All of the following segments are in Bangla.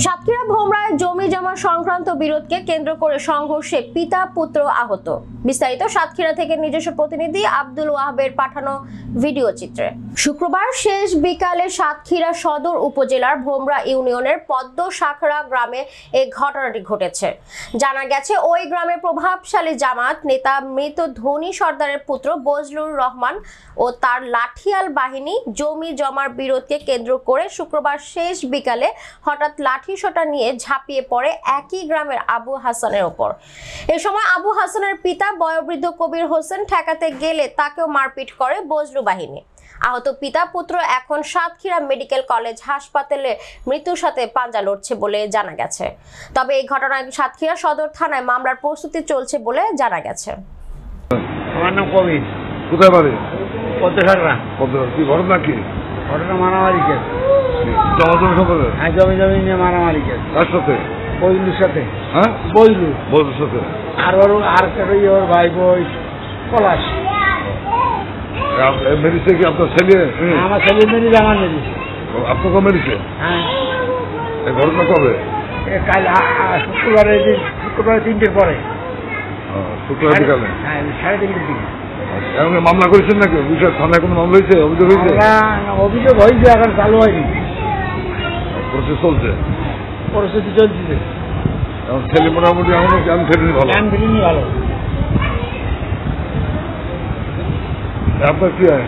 সাতক্ষীরা ভোমরায় জমি জমা সংক্রান্ত বিরোধকে কেন্দ্র করে সংঘর্ষে পিতা পুত্র আহত। বিস্তারিত সাতক্ষীরা থেকে নিজস্ব প্রতিনিধি আব্দুল ওয়াহাবের পাঠানো ভিডিও চিত্রে। শুক্রবার শেষ বিকালে সাতক্ষীরা সদর উপজেলার ভোমরা ইউনিয়নের পদ্ম শাখরা গ্রামে এই ঘটনাটি ঘটেছে। জানা গেছে, ওই গ্রামের প্রভাবশালী জামাত নেতা মৃত ধনী সর্দারের পুত্র বজলুর রহমান ও তার লাঠিয়াল বাহিনী জমি জমার বিরোধকে কেন্দ্র করে শুক্রবার শেষ বিকালে হঠাৎ লাঠিসোঁটা নিয়ে ঝাঁপিয়ে পড়ে একই গ্রামের আবু হাসানের ওপর। এ সময় আবু হাসানের পিতা বয়োবৃদ্ধ কবির হোসেন ঠেকাতে গেলে তাকেও মারপিট করে বজলু বাহিনী। আহত পিতা পুত্র এখন সাতক্ষীরা মেডিকেল কলেজ হাসপাতালে মৃত্যুর সাথে পাঞ্জা লড়ছে বলে জানা গেছে। তবে এই ঘটনায় সাতক্ষীরা সদর থানায় মামলার প্রস্তুতি চলছে বলে জানা গেছে। আমার নাম কবির। কোথায় বাড়ি? পদ্মসাগরা। কি ঘটনা কি? ঘটনা মারামারি কেস। জমাজমি সম্পর্কে? হ্যাঁ, জমি নিয়ে মারামারি কেস। কার সাথে? বজলুর সাথে। হ্যাঁ, বজলুর সাথে। আর ওর ভাই বই পলাশ। মেরেছে কি আপনার ছেলে? আমার ছেলে মেরেছে, আমার মেরেছে। আপনাকে মেরেছে? হ্যাঁ। এই ঘটনা কবে? কাল শুক্রবারে 3টের পরে। শুক্রবার বিকালে? হ্যাঁ, 3:30 দিকে। এখন মামলা করেছেন নাকি? বিষয় থানায় কোনো মামলা হয়েছে? অভিযোগ হয়েছে? অভিযোগ হয়েছে, এখন চালু হয়নি। প্রসেস চলছে? পরিস্থিতি চলছে। এখন ছেলে মোটামুটি এখনো জ্ঞান ফেরেনি? ভালো জ্ঞান ফেরেনি, ভালো। আপনার কি হয়?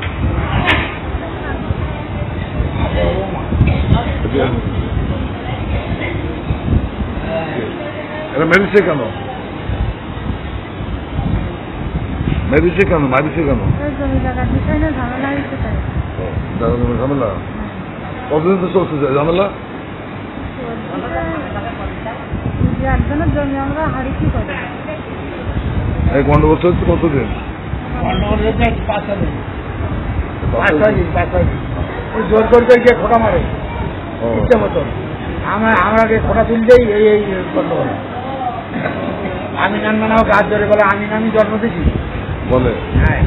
এটা মেরেছে কেন? মেরেছে কেন? মারিছে কেন? ঝামেলা কতদিন তো চলছে ঝামেলা? এই গন্ডগোল চলছে কতদিন? জোর করতে গিয়ে খোটা মারে ইচ্ছে মতন। আমাকে খোটা তুলতেই এই গন্ডগোল। আমি নাম গাছ ধরে বলে আমি জন্ম দিছি বলে। হ্যাঁ।